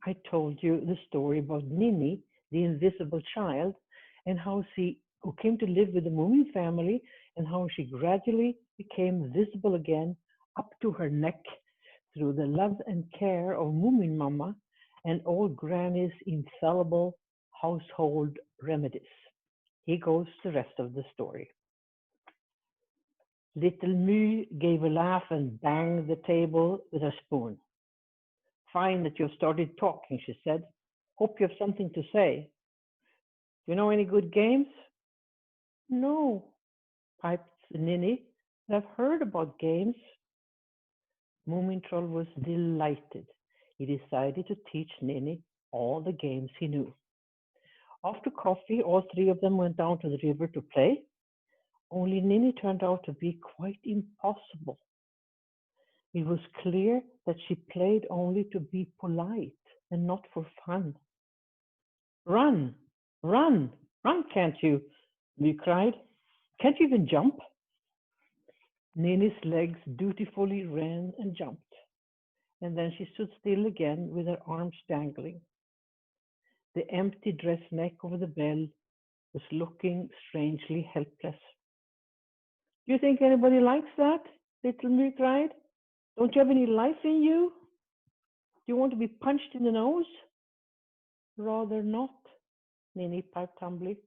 I told you the story about Ninny, the invisible child, and how she who came to live with the Moomin family and how she gradually became visible again up to her neck through the love and care of Moomin Mama and old Granny's infallible household remedies. Here goes the rest of the story. Little Moo gave a laugh and banged the table with her spoon. Fine that you've started talking, she said. Hope you have something to say. Do you know any good games? No, piped Ninny. I've heard about games. Moomin Troll was delighted. He decided to teach Ninny all the games he knew. After coffee, all three of them went down to the river to play. Only Ninny turned out to be quite impossible. It was clear that she played only to be polite and not for fun. Run, run, run, can't you? We cried. Can't you even jump? Ninny's legs dutifully ran and jumped, and then she stood still again with her arms dangling. The empty dress neck over the bell was looking strangely helpless. Do you think anybody likes that? Little Me cried. Don't you have any life in you? Do you want to be punched in the nose? Rather not, Ninny piped humbly.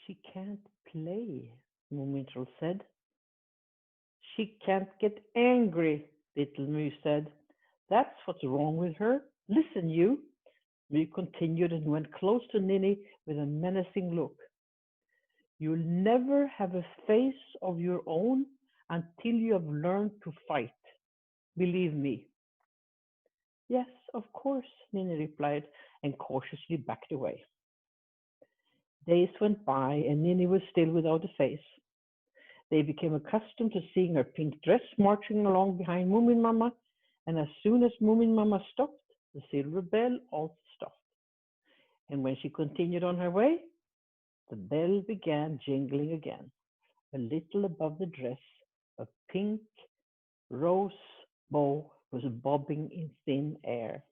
She can't play, Moomintroll said. She can't get angry, Little Moo said. That's what's wrong with her. Listen, you. Moo continued and went close to Ninny with a menacing look. You'll never have a face of your own until you have learned to fight. Believe me. Yes, of course, Ninny replied and cautiously backed away. Days went by and Ninny was still without a face. They became accustomed to seeing her pink dress marching along behind Moomin Mama, and as soon as Moomin Mama stopped, the silver bell also stopped. And when she continued on her way, the bell began jingling again. A little above the dress, a pink rose bow was bobbing in thin air.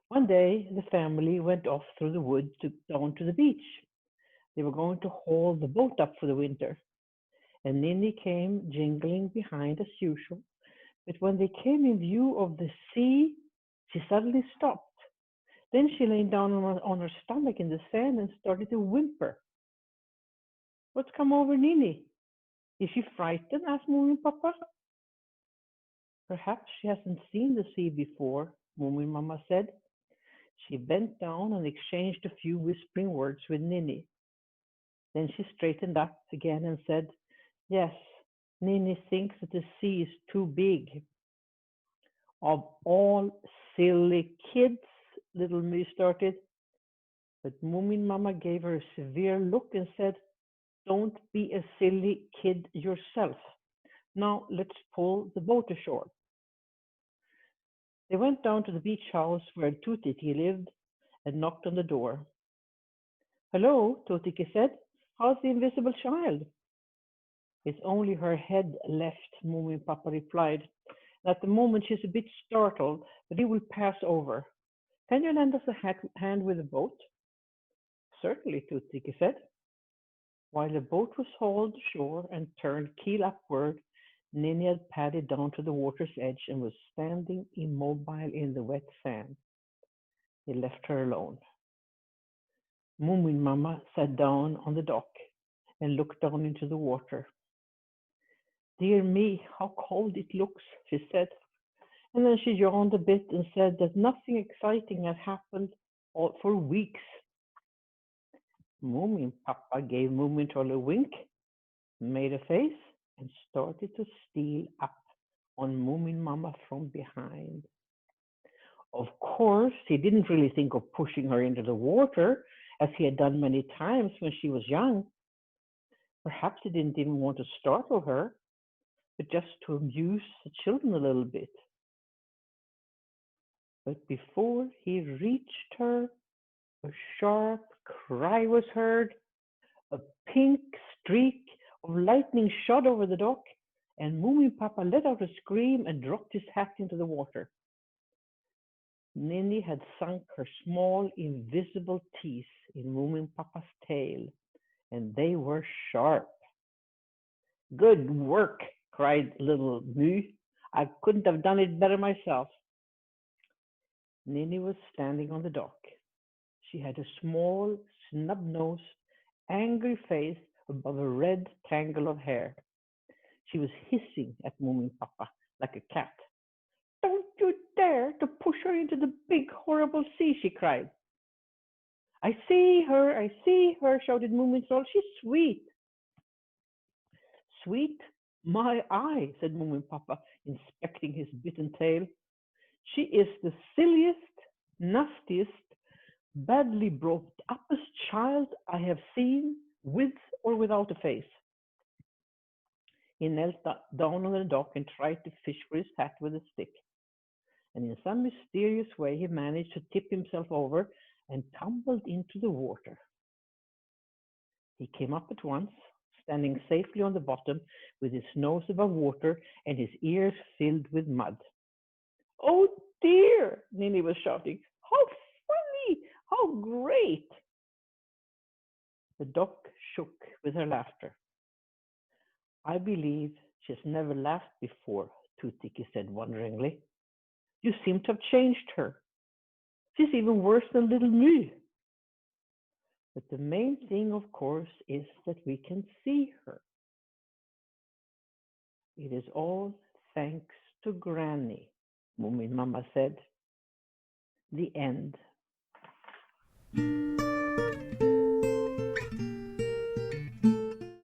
One day, the family went off through the woods down to the beach. They were going to haul the boat up for the winter, and Ninny came jingling behind as usual. But when they came in view of the sea, she suddenly stopped. Then she lay down on her stomach in the sand and started to whimper. What's come over Ninny? Is she frightened? Asked Moomin Papa. Perhaps she hasn't seen the sea before, Moomin Mama said. She bent down and exchanged a few whispering words with Ninny. Then she straightened up again and said, Yes, Ninny thinks that the sea is too big. Of all silly kids, Little Me started. But Moomin Mama gave her a severe look and said, Don't be a silly kid yourself. Now let's pull the boat ashore. They went down to the beach house where Tutiki lived and knocked on the door. Hello, Tutiki said. How's the invisible child? It's only her head left, Moomin Papa replied. At the moment she's a bit startled, but it will pass over. Can you lend us a hand with the boat? Certainly, Tutiki said. While the boat was hauled ashore and turned keel upward, Ninny had padded down to the water's edge and was standing immobile in the wet sand. He left her alone. Moomin Mama sat down on the dock and looked down into the water. Dear me, how cold it looks, she said. And then she yawned a bit and said that nothing exciting had happened for weeks. Moomin Papa gave Moomin Troll a wink, made a face, and started to steal up on Moomin Mama from behind. Of course, he didn't really think of pushing her into the water, as he had done many times when she was young. Perhaps he didn't even want to startle her, but just to amuse the children a little bit. But before he reached her, a sharp cry was heard, a pink streak of lightning shot over the dock, and Moomin Papa let out a scream and dropped his hat into the water. Ninny had sunk her small, invisible teeth in Moomin Papa's tail, and they were sharp. Good work, cried little Moo. I couldn't have done it better myself. Ninny was standing on the dock. She had a small, snub-nosed, angry face above a red tangle of hair. She was hissing at Moomin Papa like a cat. Don't you dare to push her into the big, horrible sea, she cried. I see her, shouted Moomin Troll. She's sweet. Sweet? My eye, said Moomin Papa, inspecting his bitten tail. She is the silliest, nastiest, badly brought uppest child I have seen, with or without a face. He knelt down on the dock and tried to fish for his hat with a stick, and in some mysterious way he managed to tip himself over and tumbled into the water. He came up at once, standing safely on the bottom with his nose above water and his ears filled with mud. Oh dear, Ninny was shouting. How funny! How great! The dock shook with her laughter. I believe she has never laughed before, Tootiki said wonderingly. You seem to have changed her. She's even worse than little Moo. But the main thing, of course, is that we can see her. It is all thanks to Granny, Moomin Mama said. The end.